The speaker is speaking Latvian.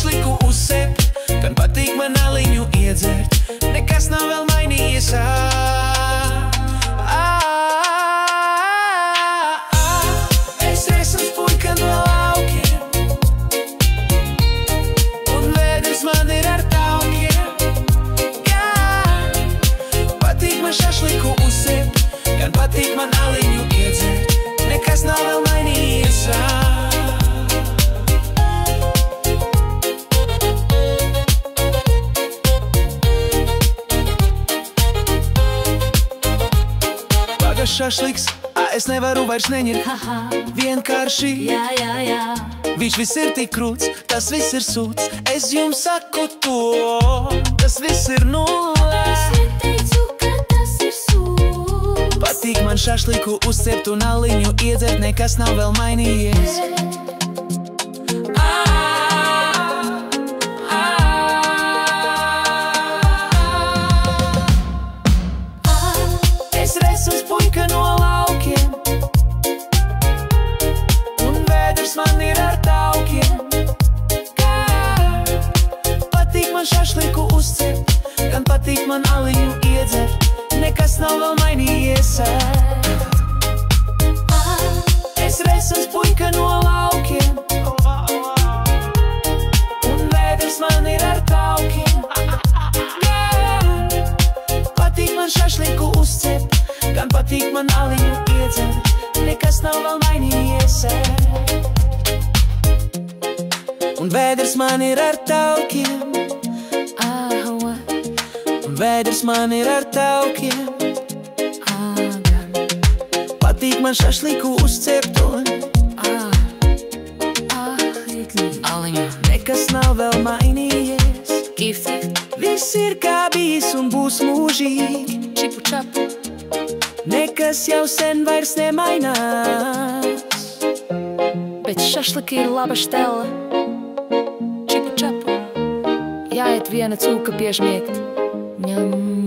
šašliku uzsep, gan patīk man aliņu iedzert. Nekas nav vēl mainījies. Es esmu puika no laukiem, un vēders man ir ar taukiem. Patīk man šašliku uzsep, gan patīk man aliņu iedzert. Nekas nav vēl mainījies. Šašliks, es nevaru vairs neņirt. Vienkārši, viņš viss ir tik krūts, tas viss ir sūds. Es jums saku to, tas viss ir nulle. Patīk man šašliku uzcept un aliņu iedzert, nekas nav vēl mainījies. Es esmu puika no laukiem, un vēders man ir ar taukiem. Patīk man šašliku uzcept, gan patīk man aliņu iedzert. Nekas nav vēl mainījies. Es esmu puika no laukiem, un vēders man ir ar taukiem. Patīk man šašliku uzcept, gan patīk man aliņu iedzert. Nekas nav vēl mainījies. Un vēders man ir ar taukiem, un vēders man ir ar taukiem. Patīk man šašliku uzcept un aliņu. Nekas nav vēl mainījies. Viss ir kā bijis un būs mūžīgi. Čipu čapu, Nekas jau sen vairs nemainās. bet šašliki ir laba štela. Čipu čapu, jāiet viena cūka piežmiegt. Ņem.